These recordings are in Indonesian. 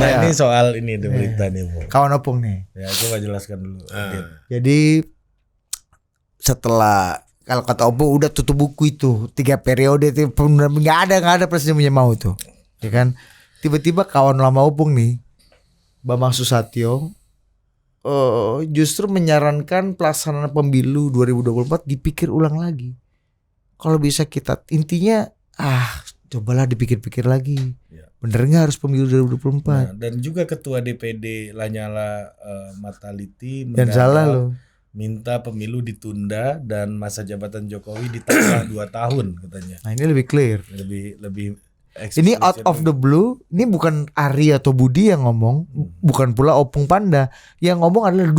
Nah ini soal ini ada berita nih Bu. Kawan opung nih. Ya coba jelaskan dulu. Jadi setelah kalau kata opung udah tutup buku itu 3 periode itu nggak ada presiden punya mau itu, ya kan? Tiba-tiba kawan lama opung nih, Bambang Susatyo, justru menyarankan pelaksanaan pemilu 2024 dipikir ulang lagi. Kalau bisa kita intinya cobalah dipikir-pikir lagi. Ya. Bener nggak harus pemilu 2024? Nah, dan juga ketua DPD Lanyala Mataliti dan salah loh. Minta pemilu ditunda dan masa jabatan Jokowi ditambah 2 tahun katanya. Nah ini lebih clear. Lebih ini out of the blue. Ini bukan Ari atau Budi yang ngomong, bukan pula Opung Panda. Yang ngomong adalah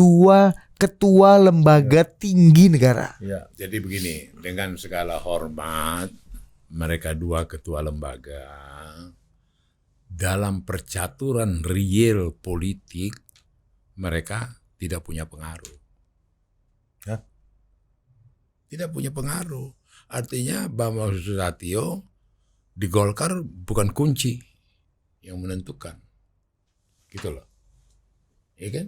2 ketua lembaga tinggi negara. Ya. Jadi begini, dengan segala hormat, mereka 2 ketua lembaga dalam percaturan real politik mereka tidak punya pengaruh. Tidak punya pengaruh. Artinya Bambang Susatyo di Golkar bukan kunci yang menentukan. Gitu loh. Iya kan?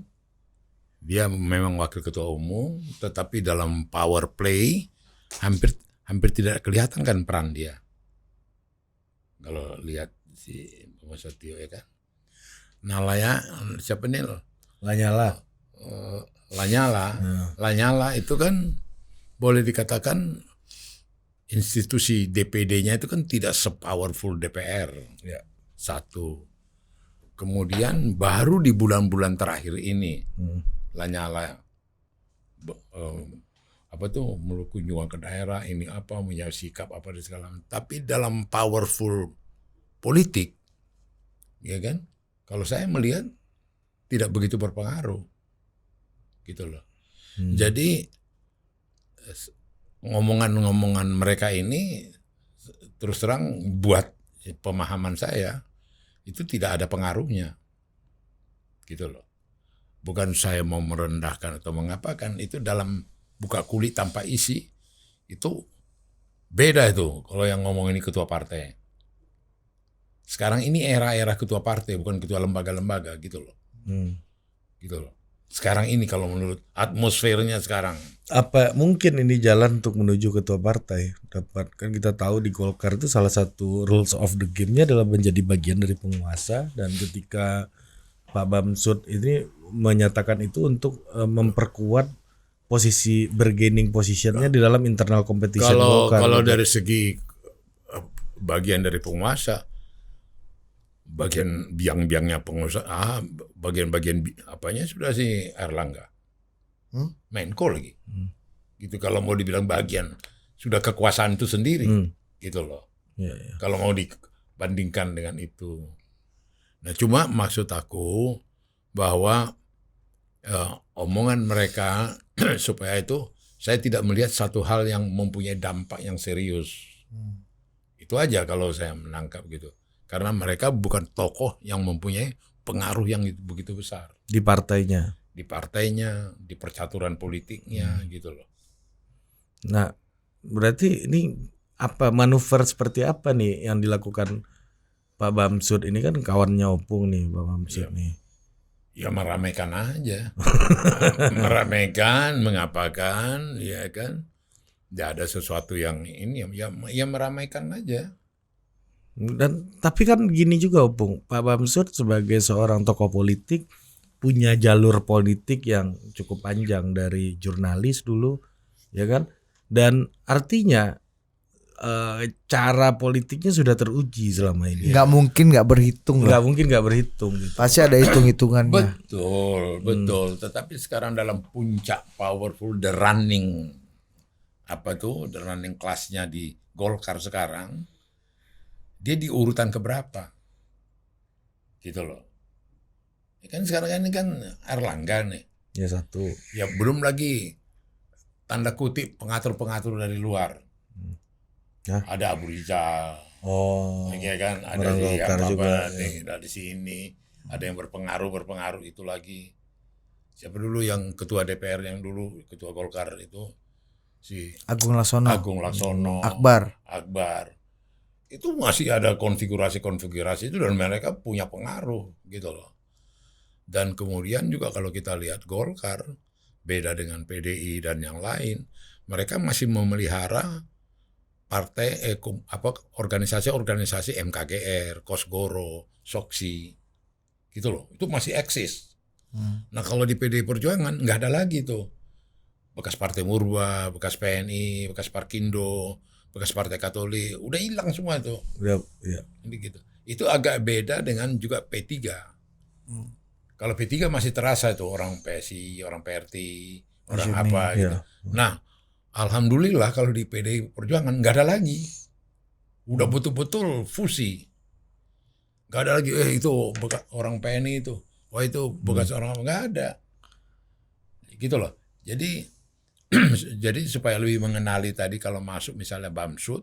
Dia memang wakil ketua umum, tetapi dalam power play hampir tidak kelihatan kan peran dia. Kalau lihat si Bambang Susatyo ya kan. Nah siapa nih? Lanyala. Lanyala itu kan boleh dikatakan institusi DPD-nya itu kan tidak se-powerful DPR. Ya. 1. Kemudian baru di bulan-bulan terakhir ini Lanyala kunjungan ke daerah ini punya sikap apa dan segala macam. Tapi dalam powerful politik, ya kan? Kalau saya melihat tidak begitu berpengaruh, gitu loh. Jadi ngomongan mereka ini terus terang buat pemahaman saya itu tidak ada pengaruhnya, gitu loh. Bukan saya mau merendahkan atau mengapakan, itu dalam buka kulit tanpa isi itu beda itu kalau yang ngomong ini ketua partai. Sekarang ini era ketua partai bukan ketua lembaga-lembaga, gitu loh. Gitu loh. Sekarang ini kalau menurut atmosfernya sekarang. Apa mungkin ini jalan untuk menuju ketua partai? Kan kita tahu di Golkar itu salah satu rules of the game-nya adalah menjadi bagian dari penguasa, dan ketika Pak Bamsud ini menyatakan itu untuk memperkuat posisi bargaining positionnya di dalam internal competition Golkar. Kalau dari segi bagian dari penguasa, bagian biang-biangnya pengusaha, bagian-bagian apanya sudah si Erlangga. Menko lagi. Gitu kalau mau dibilang bagian, sudah kekuasaan itu sendiri. Gitu loh. Ya. Kalau mau dibandingkan dengan itu. Nah cuma maksud aku bahwa omongan mereka supaya itu saya tidak melihat satu hal yang mempunyai dampak yang serius. Itu aja kalau saya menangkap gitu. Karena mereka bukan tokoh yang mempunyai pengaruh yang begitu besar. Di partainya. Di percaturan politiknya gitu loh. Nah, berarti ini manuver seperti apa nih yang dilakukan Pak Bamsud? Ini kan kawannya Opung nih, Pak Bamsud nih. Ya meramaikan aja. Meramaikan, mengapakan, ya kan. Tidak ada sesuatu yang ini, ya meramaikan aja. Dan tapi kan gini juga Opung, Pak Bamsud sebagai seorang tokoh politik punya jalur politik yang cukup panjang, dari jurnalis dulu, ya kan? Dan artinya cara politiknya sudah teruji selama ini. Nggak mungkin nggak berhitung lah. Nggak mungkin nggak berhitung. Gitu. Pasti ada hitung-hitungannya. Betul. Tetapi sekarang dalam puncak powerful the running class-nya di Golkar sekarang, dia di urutan keberapa? Gitu loh. Kan sekarang ini kan Erlangga nih. Ya 1. Ya belum lagi tanda kutip pengatur-pengatur dari luar. Ada Abu Rizal. Ya kan, ada di sini, ada yang berpengaruh itu lagi. Siapa dulu yang ketua DPR yang dulu ketua Golkar itu si Agung Laksono. Akbar. itu masih ada konfigurasi-konfigurasi itu dan mereka punya pengaruh gitu loh. Dan kemudian juga kalau kita lihat Golkar beda dengan PDI dan yang lain, mereka masih memelihara partai organisasi-organisasi MKGR, Kosgoro, Soksi gitu loh. Itu masih eksis. Nah, kalau di PDI Perjuangan nggak ada lagi tuh. Bekas Partai Murba, bekas PNI, bekas Parkindo, bekas Partai Katolik, udah hilang semua tuh. Ya, ya. Ini gitu. Itu agak beda dengan juga P3. Kalau P3 masih terasa itu orang PSI, orang PRT, orang Maksudnya, apa gitu. ya. Nah, alhamdulillah kalau di PDI Perjuangan nggak ada lagi. Udah betul-betul fusi. Nggak ada lagi, itu bekas orang PNI itu. Wah itu bekas orang, nggak ada. Gitu loh. Jadi jadi supaya lebih mengenali tadi kalau masuk misalnya Bamsud,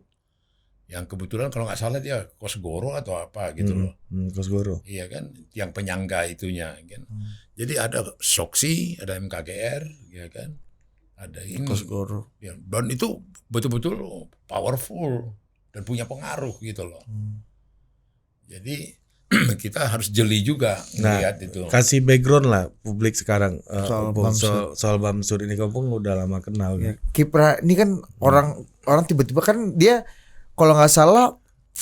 yang kebetulan kalau nggak salah dia Kosgoro atau apa gitu loh. Kosgoro. Iya kan, yang penyangga itunya kan. Jadi ada Soksi, ada MKGR, ya kan. Ada ini. Kosgoro. Ya, dan itu betul-betul powerful dan punya pengaruh gitu loh. Jadi kita harus jeli juga melihat itu. Kasih background lah publik sekarang Soal Opung, Bamsud. soal Bamsud ini Opung udah lama kenal Ya, kan. kiprah ini kan orang tiba-tiba kan dia kalau nggak salah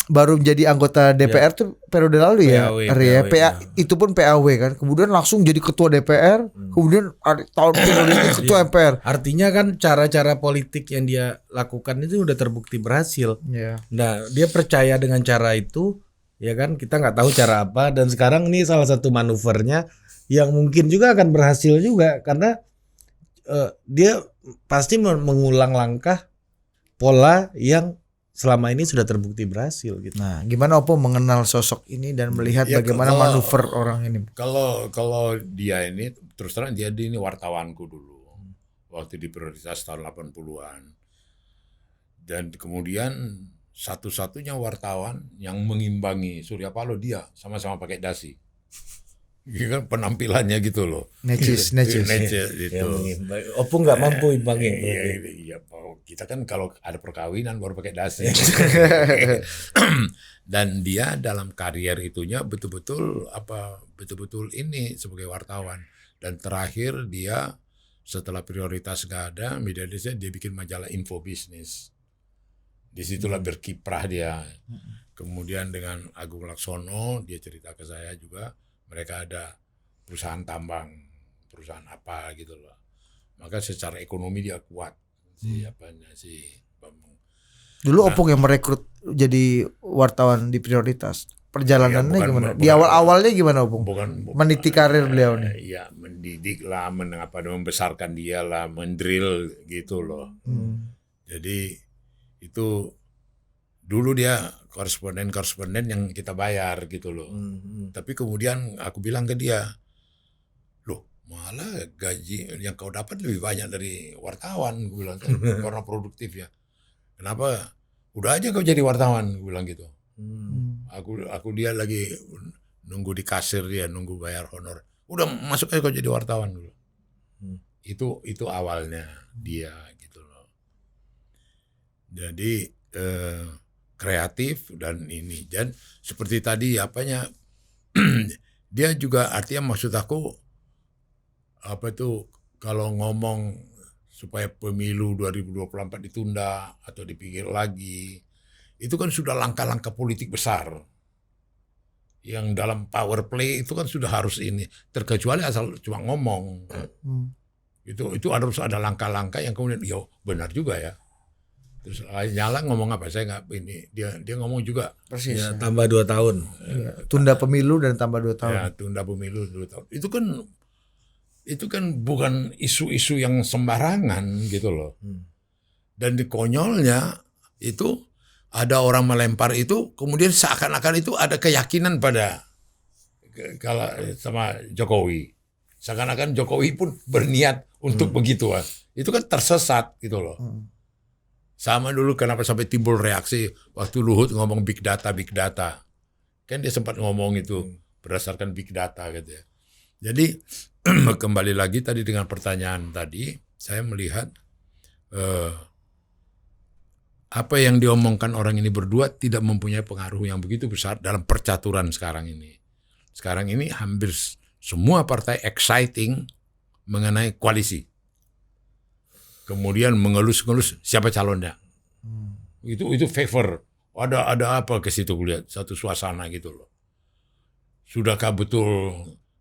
baru menjadi anggota DPR tuh periode lalu ya, PAW, Ari ya. PAW, PA itu pun PAW kan. Kemudian langsung jadi ketua DPR, kemudian tahun periode ini ketua MPR. Artinya kan cara-cara politik yang dia lakukan itu udah terbukti berhasil. Ya. Nah, dia percaya dengan cara itu, ya kan? Kita nggak tahu cara apa, dan sekarang ini salah satu manuvernya yang mungkin juga akan berhasil juga karena dia pasti mengulang langkah pola yang selama ini sudah terbukti berhasil gitu. Nah, gimana Oppo mengenal sosok ini dan melihat Ya, bagaimana kalau- manuver orang ini? Kalau dia ini terus terang dia ini wartawanku dulu waktu di Prioritas tahun 80-an. Dan kemudian satu-satunya wartawan yang mengimbangi Surya Paloh dia sama-sama pakai dasi. Iya kan penampilannya gitu loh. Necis. Necis Yang itu. mengimbangi. Opung nggak mampu imbangi. Iya, kita kan kalau ada perkawinan baru pakai dasi. Dan dia dalam karier itunya betul-betul ini sebagai wartawan. Dan terakhir dia setelah Prioritas nggak ada, media Indonesia dia bikin majalah Info Bisnis. Disitulah berkiprah dia. Kemudian dengan Agung Laksono dia cerita ke saya juga, mereka ada perusahaan tambang, perusahaan apa gitu loh. Maka secara ekonomi dia kuat si Bambang. Dulu Opung yang merekrut jadi wartawan di Prioritas. Perjalanannya Iya, gimana? bukan- Di awal-awalnya gimana Opung? Bukan Meniti karir beliau nih. Iya, mendidik lah, membesarkan dia lah, mendrill gitu loh. Jadi itu dulu dia koresponden yang kita bayar gitu loh. Tapi kemudian aku bilang ke dia, loh malah gaji yang kau dapat lebih banyak dari wartawan, gue bilang karena produktif ya. Kenapa? Udah aja kau jadi wartawan, gue bilang gitu. Aku dia lagi nunggu di kasir dia, nunggu bayar honor. Udah masuk aja kau jadi wartawan dulu. Itu awalnya dia gitu loh. Jadi kreatif dan ini, dan seperti tadi apanya dia juga artinya maksud aku apa tuh kalau ngomong supaya pemilu 2024 ditunda atau dipikir lagi, itu kan sudah langkah-langkah politik besar yang dalam power play itu kan sudah harus ini, terkecuali asal cuma ngomong. Itu harus ada langkah-langkah yang kemudian ya benar juga ya. Terus Nyala ngomong apa? Saya nggak ini. Dia ngomong juga. Persis. Ya, tambah 2 tahun. Tunda pemilu dan tambah 2 tahun. Ya, tunda pemilu 2 tahun. Itu kan bukan isu-isu yang sembarangan gitu loh. Dan di konyolnya itu ada orang melempar itu, kemudian seakan-akan itu ada keyakinan pada kalau sama Jokowi. Seakan-akan Jokowi pun berniat untuk begitu. Itu kan tersesat gitu loh. Sama dulu kenapa sampai timbul reaksi waktu Luhut ngomong big data. Kan dia sempat ngomong itu berdasarkan big data gitu ya. Jadi kembali lagi tadi dengan pertanyaan tadi, saya melihat apa yang diomongkan orang ini berdua tidak mempunyai pengaruh yang begitu besar dalam percaturan sekarang ini. Sekarang ini hampir semua partai exciting mengenai koalisi. Kemudian mengelus-ngelus siapa calonnya. Itu favor. Ada apa ke situ lihat satu suasana gitu loh. Sudahkah betul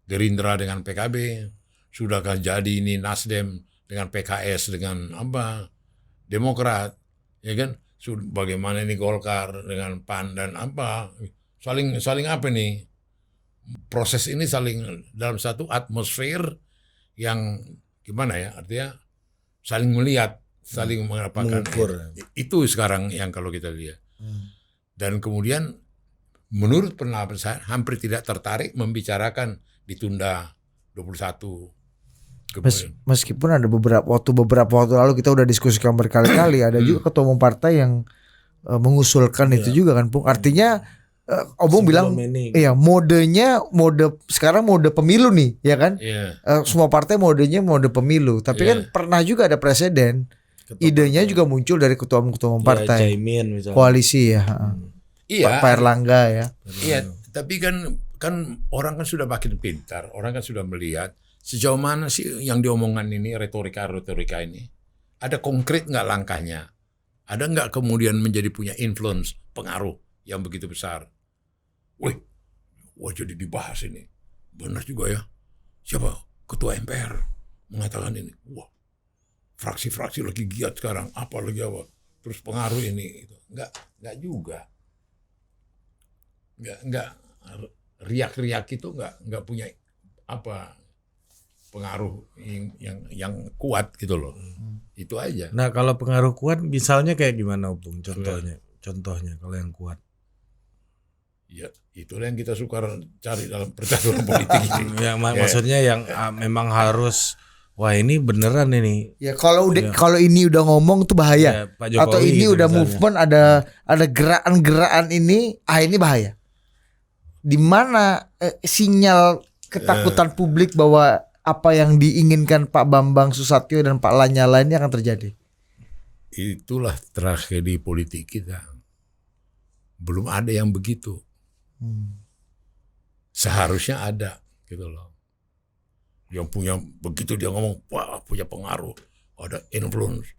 Gerindra dengan PKB? Sudahkah jadi ini Nasdem dengan PKS dengan apa? Demokrat, ya kan? Bagaimana ini Golkar dengan PAN dan apa? Saling apa nih? Proses ini saling dalam satu atmosfer yang gimana ya? Artinya saling melihat, saling mengapakan. Itu sekarang yang kalau kita lihat. Dan kemudian menurut pendapat saya hampir tidak tertarik membicarakan ditunda 21. Meskipun ada beberapa waktu lalu kita udah diskusikan berkali-kali, ada juga ketua umum partai yang mengusulkan itu juga kan, Pung. Artinya Obong bilang iya mode sekarang mode pemilu nih, ya kan? Semua partai modenya mode pemilu, tapi kan pernah juga ada presiden idenya juga muncul dari ketua umum partai, koalisi ya. Pak Erlangga ya. Iya, tapi kan orang kan sudah makin pintar, orang kan sudah melihat sejauh mana sih yang diomongkan ini retorika ini. Ada konkret nggak langkahnya? Ada nggak kemudian menjadi punya influence, pengaruh yang begitu besar? Wah jadi dibahas ini. Benar juga ya. Siapa? Ketua MPR mengatakan ini. Wah, fraksi-fraksi lagi giat sekarang. Apa. Terus pengaruh ini. Nggak juga. Nggak riak-riak itu nggak punya apa pengaruh yang kuat gitu loh. Itu aja. Nah, kalau pengaruh kuat misalnya kayak gimana, Bung? Contohnya kalau yang kuat. Ya, itulah yang kita suka cari dalam percaturan politik ini. Maksudnya yang memang harus wah ini beneran ini. Ya kalau ini udah ngomong tuh bahaya. Atau ini gitu udah misalnya. Movement ada gerakan-gerakan ini bahaya. Di mana sinyal ketakutan publik bahwa apa yang diinginkan Pak Bambang Susatyo dan Pak Lanyala ini akan terjadi. Itulah tragedi politik kita. Belum ada yang begitu. Seharusnya ada gitu loh. Yang punya begitu dia ngomong, wah punya pengaruh, ada influence,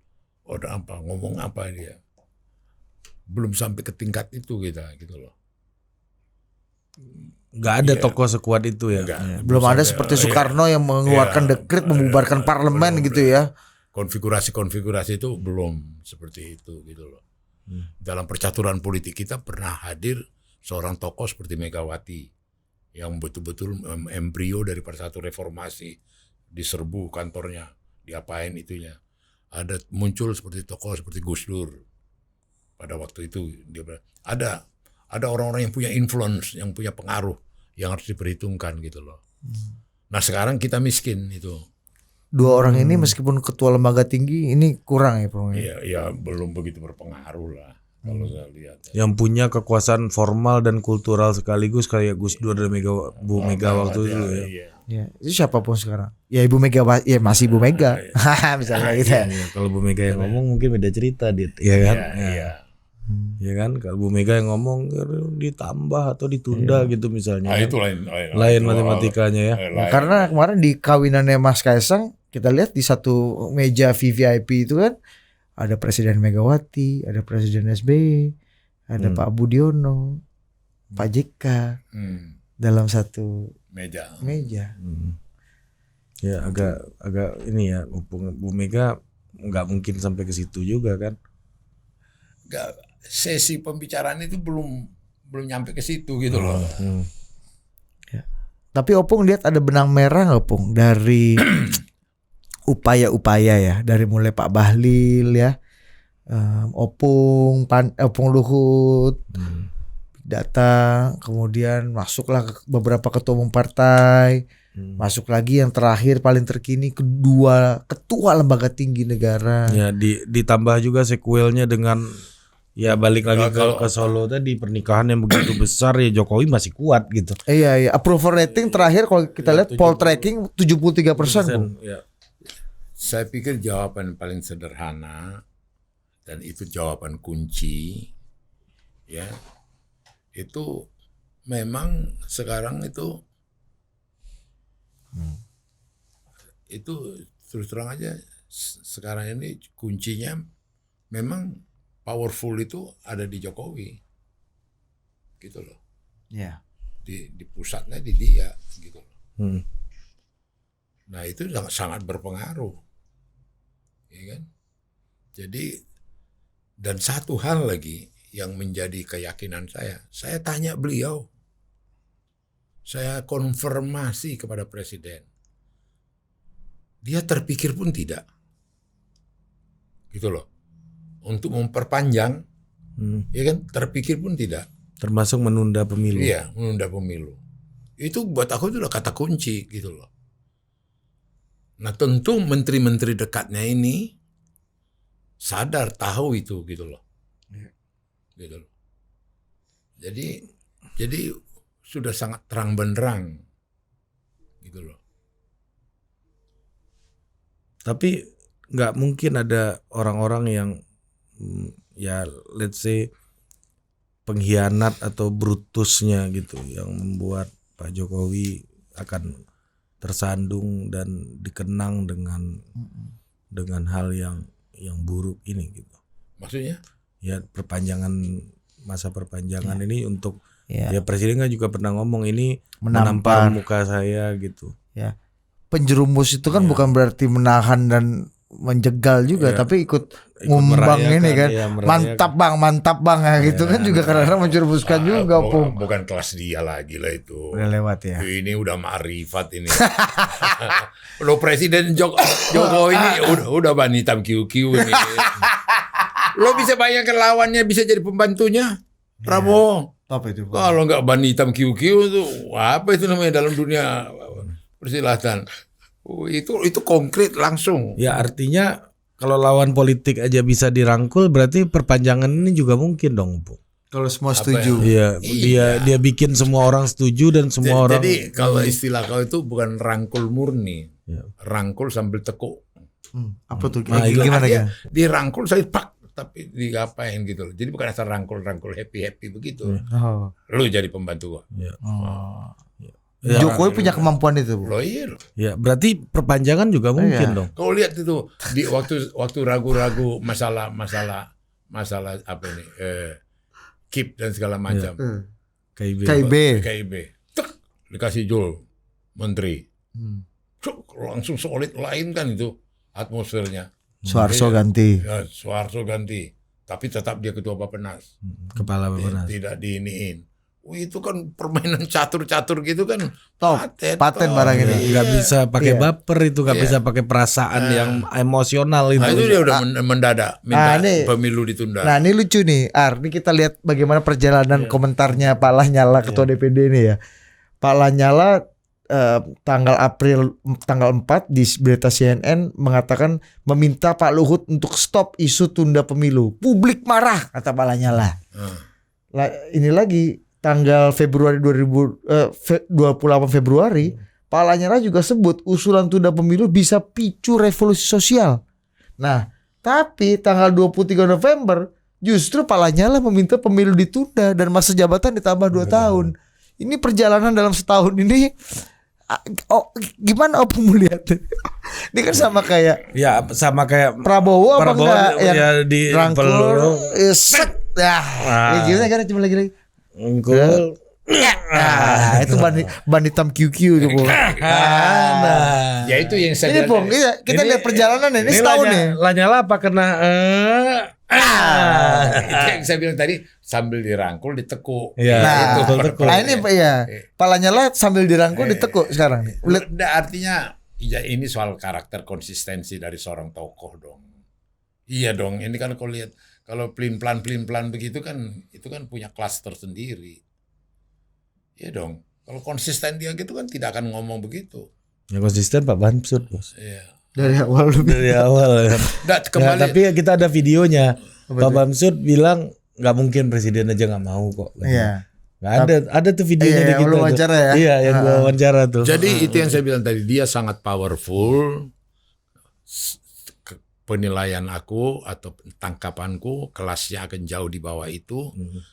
ada apa, ngomong apa dia. Belum sampai ke tingkat itu kita gitu loh. Nggak ada tokoh sekuat itu ya. Belum ada seperti Soekarno yang mengeluarkan dekret membubarkan parlemen gitu ya. Konfigurasi itu belum seperti itu gitu loh. Dalam percaturan politik kita pernah hadir seorang tokoh seperti Megawati yang betul-betul embrio dari satu reformasi, diserbu kantornya, diapain itunya. Ada muncul seperti tokoh seperti Gus Dur pada waktu itu. Ada orang-orang yang punya influence, yang punya pengaruh, yang harus diperhitungkan gitu loh. Nah sekarang kita miskin itu. Dua orang ini meskipun ketua lembaga tinggi ini kurang ya, Bung. Iya, belum begitu berpengaruh lah kalau saya lihat. Yang punya kekuasaan formal dan kultural sekaligus kayak Gus Dur dan Bu Mega waktu itu ya. Ya, itu siapapun sekarang. Ya Ibu Mega, ya masih Ibu Mega. Misalnya gitu ya. Kalau Bu Mega yang ngomong mungkin beda cerita, Dit. Iya kan? Iya. Ya kan, kalau Bu Mega yang ngomong ditambah atau ditunda gitu misalnya. Itu lain matematikanya ya. Karena kemarin di kawinannya Mas Kaisang kita lihat di satu meja VVIP itu kan ada Presiden Megawati, ada Presiden SBY, ada Pak Budiono, Pak JK dalam satu meja. Ya agak ini ya, Bu Mega nggak mungkin sampai ke situ juga kan. Sesi pembicaraan itu belum nyampe ke situ gitu loh. Ya. Tapi Opung lihat ada benang merah nggak, Opung, dari upaya-upaya ya, dari mulai Pak Bahlil ya, Opung Luhut, Data, kemudian masuklah beberapa ketua umum partai, masuk lagi yang terakhir paling terkini kedua ketua lembaga tinggi negara. Ya ditambah juga sequelnya dengan ya balik lagi ke Solo tadi, pernikahan yang begitu besar ya Jokowi masih kuat gitu. Iya, approval rating terakhir kalau kita lihat poll tracking 73%. Ya. Saya pikir jawaban paling sederhana dan itu jawaban kunci, ya, itu memang sekarang itu terus terang aja sekarang ini kuncinya memang powerful itu ada di Jokowi, gitu loh. Ya. Di pusatnya di dia, gitu loh. Hmm. Nah itu sangat berpengaruh, ya kan? Jadi dan satu hal lagi yang menjadi keyakinan saya tanya beliau, saya konfirmasi kepada Presiden, dia terpikir pun tidak, gitu loh, untuk memperpanjang, ya kan? Terpikir pun tidak. Termasuk menunda pemilu. Iya, menunda pemilu. Itu buat aku itu udah kata kunci, gitu loh. Nah tentu menteri-menteri dekatnya ini sadar, tahu itu, gitu loh. Gitu loh. Jadi sudah sangat terang benderang, gitu loh. Tapi nggak mungkin ada orang-orang yang ya let's say pengkhianat atau brutusnya gitu yang membuat Pak Jokowi akan tersandung dan dikenang dengan hal yang buruk ini gitu. Maksudnya? Ya masa perpanjangan ini untuk Ya. ya Presiden kan juga pernah ngomong ini Menampar. menampar muka saya gitu. Ya. Penjerumus itu kan bukan berarti menahan dan menjegal juga, tapi ikut ngumbang merayakan, ini kan. ya, merayakan. Mantap bang ya, gitu kan juga kadang-kadang menjerumuskan juga, Pung. Bukan kelas dia lagi lah itu. Udah lewat ya. Ini udah ma'rifat ini. Lo Presiden Jokowi ini udah ban hitam QQ ini. Lo bisa bayangkan lawannya bisa jadi pembantunya Prabowo. Top itu. Kalau nggak ban hitam QQ itu apa itu namanya dalam dunia persilatan? Itu konkret langsung. Ya artinya kalau lawan politik aja bisa dirangkul berarti perpanjangan ini juga mungkin dong, Bu. Kalau semua setuju. Iya, dia bikin semua orang setuju dan semua orang. Jadi kalau istilah kau itu bukan rangkul murni, Ya. rangkul sambil tekuk. Apa tuh? Nah, Gimana dia, kan? dirangkul saya pak, tapi digapain gitu loh. Jadi bukan asal rangkul happy begitu. Oh. Lu jadi pembantu gua. Ya. Ya. Jokowi punya kemampuan itu, Bu. Lo iya loh. Ya, berarti perpanjangan juga mungkin Iya. dong. Kau lihat itu di waktu ragu-ragu masalah apa ini KIP dan segala macam. KIB. KIB. Tek, dikasih Jul menteri. Cuk, langsung solid lain kan itu atmosfernya. Soeharto ganti. Ya, Soeharto ganti. Tapi tetap dia ketua Bappenas. Kepala Bappenas. Tidak diiniin. Itu kan permainan catur-catur gitu kan. Top. Paten Barang ini. Nggak bisa pakai Iya. baper itu, nggak bisa pakai perasaan yang emosional itu. Nah, itu dia udah mendadak minta ini- pemilu ditunda. Nah ini lucu nih, Ini kita lihat bagaimana perjalanan komentarnya Pak Lanyala, Ketua DPD ini ya. Pak Lanyala tanggal 4 di berita CNN mengatakan meminta Pak Luhut untuk stop isu tunda pemilu. Publik marah, kata Pak Lanyala. Ini lagi tanggal Februari 28 Februari, Pak Lanyala juga sebut usulan tunda pemilu bisa picu revolusi sosial. Nah, tapi tanggal 23 November justru Pak Lanyala meminta pemilu ditunda dan masa jabatan ditambah 2 tahun. Ini perjalanan dalam setahun ini gimana Opung melihat? Ini kan sama kayak Ya sama kayak Prabowo apa enggak yang ya di rangkul set. Ya gimana kan cuma lagi. Unggul. Itu ban hitam QQ itu, Bung. Ya itu yang saya Ini bilang Bung, tadi. kita lihat perjalanan ini setahun nih. Lanyala apa kena Itu yang saya bilang tadi sambil dirangkul ditekuk. Iya, Nah, itu betul. nah ini ya, Pak Lanyala sambil dirangkul ditekuk sekarang nih. Lihat. Artinya ya ini soal karakter konsistensi dari seorang tokoh dong. Iya dong, ini kan kalau lihat kalau pelin-pelan begitu kan itu kan punya kelas tersendiri. Iya dong. Kalau konsisten dia gitu kan tidak akan ngomong begitu. Yang konsisten Pak Bamsud, Bos. Iya. Dari awal lebih. Dari awal kan. Nggak, Ya, kembali tapi kita ada videonya. Pak Bamsud bilang nggak mungkin presiden aja nggak mau kok. Iya. Nggak ada tuh videonya Iya, di kita. lu tuh. wawancara ya? Iya, yang gua wawancara tuh. Jadi itu yang saya bilang tadi, dia sangat powerful. penilaian aku atau tangkapanku kelasnya akan jauh di bawah itu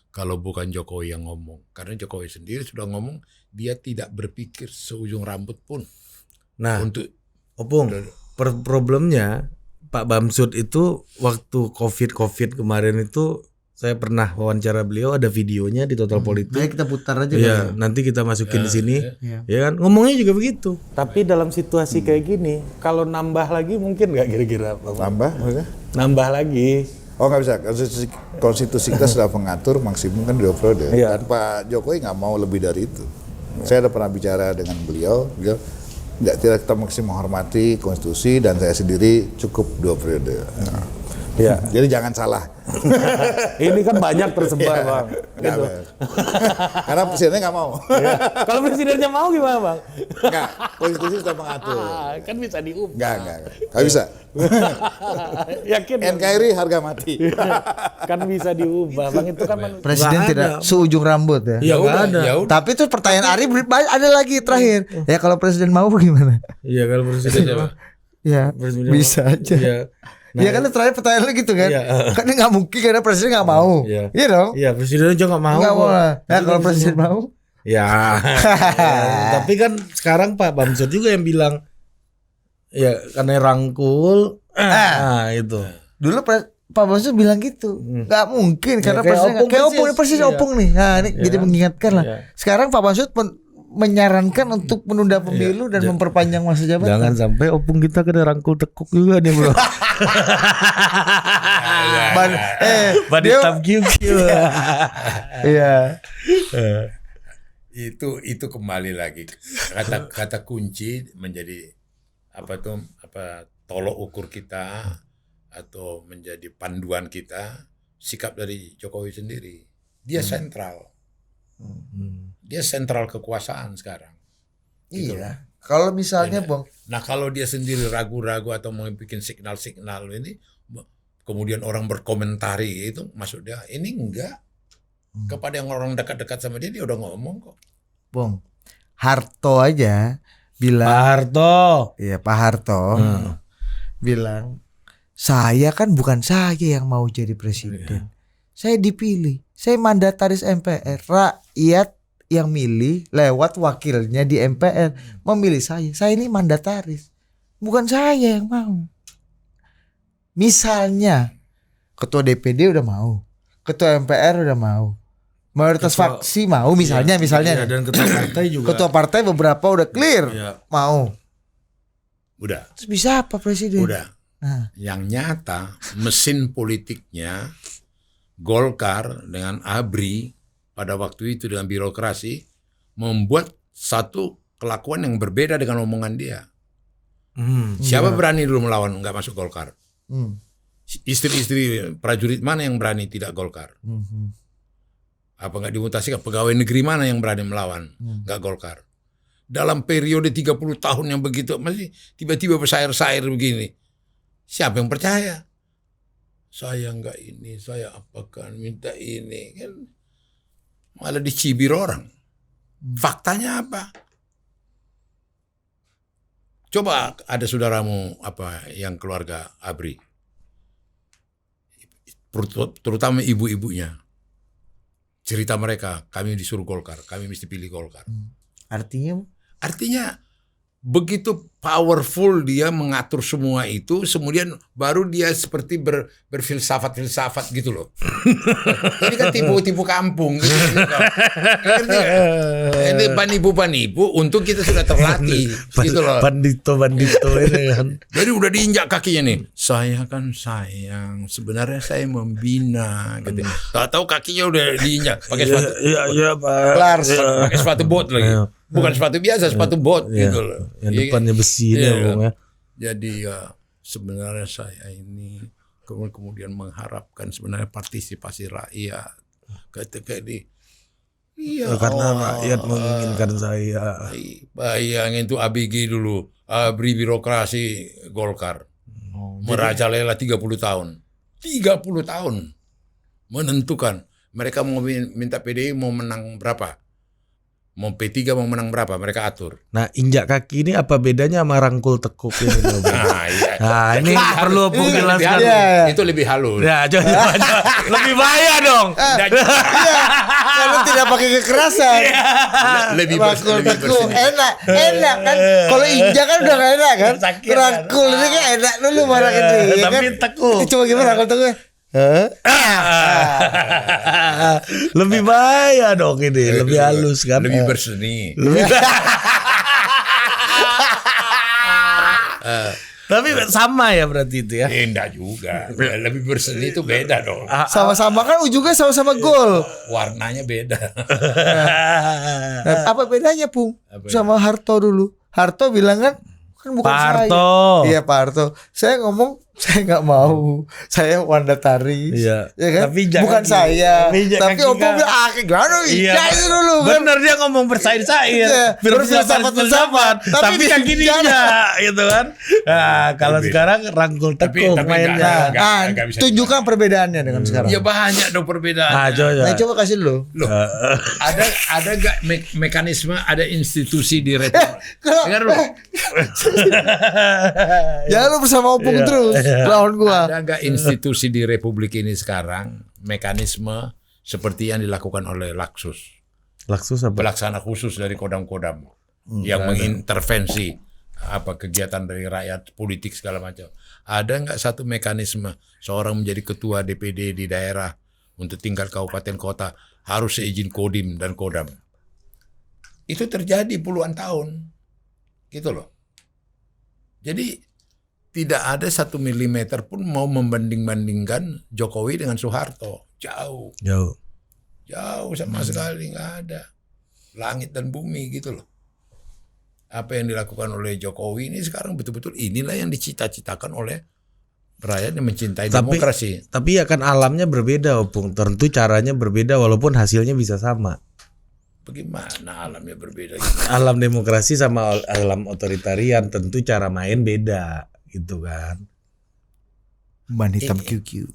kalau bukan Jokowi yang ngomong. Karena Jokowi sendiri sudah ngomong dia tidak berpikir seujung rambut pun Nah, untuk Opung, problemnya Pak Bamsud itu waktu COVID kemarin itu saya pernah wawancara beliau, ada videonya di Total Politik. Baik, kita putar aja Iya, nanti kita masukin di sini. Iya. Ya kan, ngomongnya juga begitu. Tapi dalam situasi kayak gini, kalau nambah lagi mungkin nggak kira-kira Pak? Tambah maksudnya? Nambah lagi. Oh nggak bisa, konstitusi kita sudah mengatur maksimum kan 2 periode. Iya. Dan Pak Jokowi nggak mau lebih dari itu. Saya ada pernah bicara dengan beliau tidak kita mesti menghormati konstitusi dan saya sendiri cukup 2 periode. Iya. Jadi jangan salah. Ini kan banyak tersebar, Iya. Bang. Nggak, Gitu. Bang. Karena presidennya nggak mau. Iya. Kalau presidennya mau gimana, Bang? Nggak, konstitusi sudah mengatur. Kan bisa diubah. Nggak bisa. Yakin? NKRI harga mati. Kan bisa diubah, Bang. Itu kan Presiden nggak tidak ada. seujung rambut ya. Iya, nggak ada. Ya udah. Tapi itu pertanyaan Ari ada lagi terakhir. Ya kalau presiden mau bagaimana? Iya, kalau presidennya mah. Ya Presiden bisa mau. aja. Iya. Iya kan terakhir pertanyaan lu gitu kan? Iya. Kan ini nggak mungkin karena presiden nggak mau. Iya. Iya dong. Iya, presiden juga nggak mau. Nggak mau. kok. Nah kalau presiden mau, Ya. Tapi kan sekarang Pak Bamsud juga yang bilang ya karena rangkul. Nah, itu. dulu Pak Bamsud bilang gitu. Nggak mungkin karena kayak presiden Opung kayak persis. Opung persis Iya. Opung nih. Nah ini Iya. jadi mengingatkan lah. Iya. Sekarang Pak Bamsud menyarankan untuk menunda pemilu dan memperpanjang masa jabatan. Jangan sampai opung kita kena rangkul tekuk juga nih, Bro. Ban dia- hitam kiu-kiu. Iya. Itu kembali lagi kata kunci menjadi tolok ukur kita atau menjadi panduan kita, sikap dari Jokowi sendiri. Dia sentral. Dia sentral kekuasaan sekarang. Gitu loh. Iya. Kalau misalnya Bang, Nah kalau dia sendiri ragu-ragu atau mau bikin signal-signal ini, kemudian orang berkomentari itu, maksud dia ini enggak. Kepada yang orang dekat-dekat sama dia udah ngomong kok. Bang, Harto aja bilang, Pak Harto. iya Pak Harto bilang, saya kan bukan saya yang mau jadi presiden. Saya dipilih, saya mandataris MPR, rakyat yang milih lewat wakilnya di MPR memilih saya. Saya ini mandataris, bukan saya yang mau. Misalnya ketua DPD udah mau, ketua MPR udah mau, mayoritas Ketua- fraksi mau, misalnya Iya, dan ketua partai juga. ketua partai beberapa udah clear Iya. mau. Udah, Terus bisa apa presiden? udah. Nah, Yang nyata mesin politiknya Golkar dengan ABRI pada waktu itu dengan birokrasi membuat satu kelakuan yang berbeda dengan omongan dia. Siapa berani dulu melawan nggak masuk Golkar? hmm, Istri-istri prajurit mana yang berani tidak Golkar? hmm. Apa nggak dimutasikan? Pegawai negeri mana yang berani melawan nggak Golkar? Dalam periode 30 tahun yang begitu masih tiba-tiba bersair-sair begini. Siapa yang percaya? Saya enggak ini, saya apakan, minta ini. Kan malah dicibir orang. Faktanya apa? Coba ada saudaramu yang keluarga ABRI. Terutama ibu-ibunya. Cerita mereka, kami disuruh Golkar, kami mesti pilih Golkar. Artinya Artinya begitu powerful dia mengatur semua itu, kemudian baru dia seperti berfilsafat-filsafat gitu loh. Ini kan tipu-tipu kampung. Gitu. Ngerti nggak? Ini penipu-penipu untuk kita sudah terlatih. Gitu loh. Bandito ini kan. Jadi udah diinjak kakinya nih. Saya kan sayang, sebenarnya saya membina. Gitu. Tahu-tahu kakinya udah diinjak pakai sepatu. Iya, Pak. Lars. Pakai sepatu bot lagi. Iya. Bukan sepatu biasa, sepatu bot Iya. gitu loh. Yang Iya depannya kan? besi ini Iya. Bang, ya. Jadi sebenarnya saya ini kemudian mengharapkan sebenarnya partisipasi rakyat. Ketika di Karena rakyat menginginkan saya. bayangin tuh ABG dulu, ABRI birokrasi Golkar. Merajalela 30 tahun. 30 tahun. Menentukan. Mereka mau minta PDI mau menang berapa? Mau P3 mau menang berapa mereka atur. Nah, injak kaki ini apa bedanya sama rangkul tekuk ini? Bro? Nah, iya. Nah, ini perlu Opung Itu lebih jelaskan. halus. Itu lebih halus. Ya, coba. Lebih bahaya dong. Dan Karena tidak pakai kekerasan. lebih Rangkul lebih tekuk bersih. enak kan. Kalau injak kan udah gak enak kan. Sakit kan? Rangkul ini kan enak dulu barang ini. Ya Tapi kan? tekuk. Coba gimana rangkul tekuk? Hah? Lebih bahaya dong ini, lebih halus kan. Lebih berseni. Tapi sama ya berarti itu ya. Enggak juga. Lebih berseni itu beda dong. Sama-sama kan ujungnya sama-sama gol. Warnanya beda. Nah, apa bedanya Pung? Apa ya? Sama Harto dulu. Harto bilang kan bukan Pak saya. Harto. Iya Pak Harto. Saya ngomong saya nggak mau. Saya mandataris. Iya. Ya kan? Tapi jangan bukan gitu. saya. Tapi Tapi jangan Oppo juga. bilang gimana Iya. ya itu dulu kan. Bener dia ngomong bersair-sair, Iya, berfilsafat-filsafat, tapi Tapi kaki jangan. ninja gitu kan. Nah, kalau sekarang rangkul tekuk tapi mainnya. nggak bisa Tunjukkan perbedaannya dengan sekarang. Ya banyak dong perbedaan. Ah, coba. Nah, coba kasih dulu. Loh, ada nggak mekanisme, ada institusi di Republik? Kalau- Dengar lu, Jangan lu bersama Opung Iya. terus lawan gua. ada nggak institusi di Republik ini sekarang mekanisme seperti yang dilakukan oleh Laksus, Laksus apa? pelaksana khusus dari Kodam-Kodam yang mengintervensi apa kegiatan dari rakyat, politik segala macam. Ada nggak satu mekanisme seorang menjadi ketua DPD di daerah untuk tingkat kabupaten kota harus seizin Kodim dan Kodam? Itu terjadi puluhan tahun, gitu loh. Jadi tidak ada 1 milimeter pun mau membanding-bandingkan Jokowi dengan Soeharto. Jauh, Jauh. jauh sama sekali nggak ada. Langit dan bumi gitu loh. Apa yang dilakukan oleh Jokowi ini sekarang betul-betul inilah yang dicita-citakan oleh rakyat yang mencintai demokrasi. Tapi ya kan alamnya berbeda, Opung. Tentu caranya berbeda walaupun hasilnya bisa sama. Bagaimana alamnya berbeda? Alam demokrasi sama alam otoritarian tentu cara main beda gitu kan. Ban hitam QQ.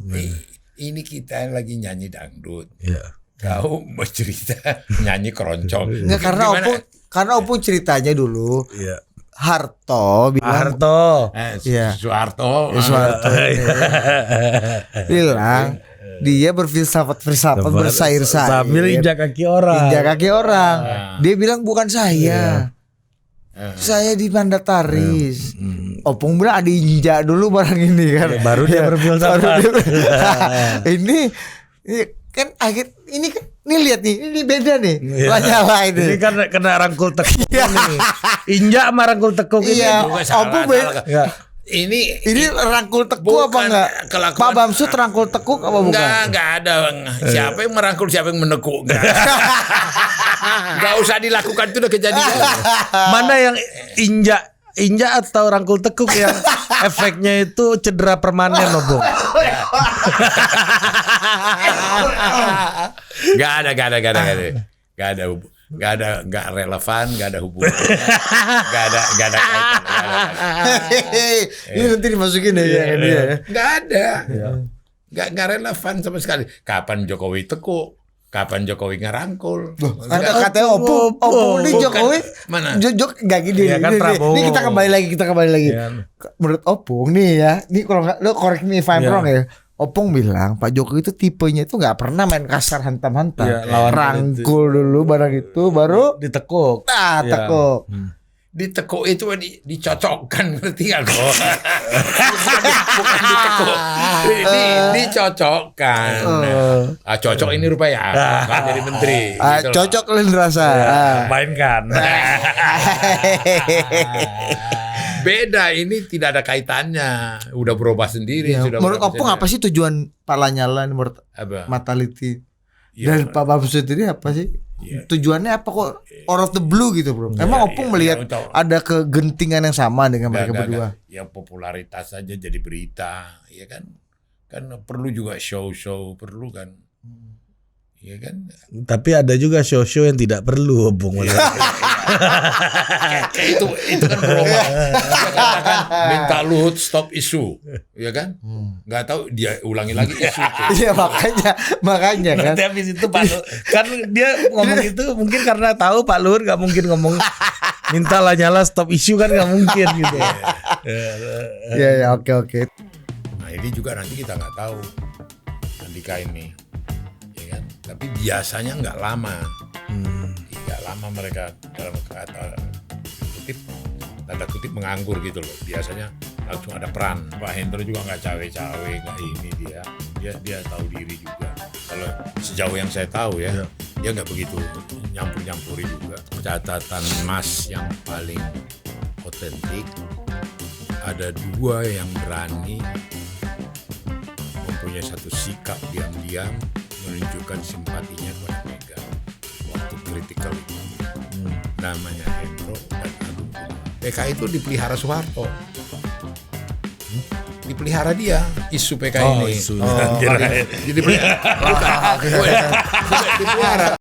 Ini kita yang lagi nyanyi dangdut. Iya. Kau mau cerita nyanyi keroncong. Enggak Gimana? karena Opung ceritanya dulu Iya. Harto bilang Harto. Iya. Soeharto. Soeharto bilang dia berfilsafat bersair-sair Sambil injak kaki orang. injak kaki orang. Dia bilang bukan saya. Saya di mandataris. Opung bilang ada injak dulu barang ini kan. Baru dia berfilsafat. Baru dia- ini kan ini kan ini lihat nih ini beda nih. Iya. Lanyala ini. Ini kan kena rangkul tekuk nih. Injak sama rangkul tekuk ini. Iya. Juga salah, Opung salah. Ya. Ini rangkul tekuk Bukan apa enggak? kelakuan- Pak Bamsud rangkul tekuk apa bukan? enggak ada. Siapa yang merangkul, siapa yang menekuk? Enggak usah dilakukan, itu udah kejadian. Mana yang injak atau rangkul tekuk yang efeknya itu cedera permanen, Opung? Enggak relevan, enggak ada hubungan. Enggak ada kaitan. Ini nanti dimasukin ya ini ya. Enggak ada. Enggak relevan sama sekali. Kapan Jokowi tekuk? Kapan Jokowi ngerangkul? Ada katanya Opung ini Bukan. Jokowi Mana? Jok gak gini. Iya kan, Ini Prabowo. kita kembali lagi. Iya. Menurut Opung nih ya, ini kalau nggak lo correct me if I'm Iya. wrong ya. Opung bilang Pak Jokowi itu tipenya itu nggak pernah main kasar hantam-hantam. Iya, lawan Rangkul dulu barang itu baru Ditekuk. Iya. tekuk. Ditekuk itu dicocokkan, ngerti gak kok? bukan ditekuk, dicocokkan. Cocok ini rupanya akan jadi menteri. Gitu loh. Cocok kalian rasa. Mainkan. Beda, ini tidak ada kaitannya. Udah berubah sendiri. Ya, Sudah menurut berubah Opung sendiri. apa sih tujuan Pak Lanyala menurut Apa? Mataliti Ya, dan Pak Bamsud ini apa sih? Iya. Tujuannya apa kok out of the blue gitu bro? Emang Opung melihat untuk- ada kegentingan yang sama dengan mereka berdua? Ya popularitas saja jadi berita, ya kan? Kan perlu juga show perlu kan. ya kan? Tapi ada juga show-show yang tidak perlu, Bung. Kayak itu kan beroma. Dia katakan minta Luhut stop isu, ya kan? Nggak tahu dia ulangi lagi isu itu. Iya makanya kan. Nanti habis itu Pak Luhut, kan dia ngomong itu mungkin karena tahu Pak Luhut nggak mungkin ngomong minta Lanyala stop isu, kan nggak mungkin gitu. Iya oke. Nah ini juga nanti kita nggak tahu Andika ini, ya kan? Tapi biasanya nggak lama, nggak lama mereka dalam kata kutip, tanda kutip menganggur gitu loh. Biasanya langsung ada peran. Pak Hendro juga nggak cawe-cawe, nggak ini dia tahu diri juga. Kalau sejauh yang saya tahu ya, dia nggak begitu nyampur-nyampuri juga. Catatan Mas yang paling otentik, ada 2 yang berani mempunyai satu sikap diam-diam menunjukkan simpatinya kepada Mega waktu kritikal itu. Namanya Hendro dan Agung Gumelar. PKI itu dipelihara Soeharto. Dipelihara dia isu PKI ini. Isu. Jadi dipelihara. Bukan. Dipelihara.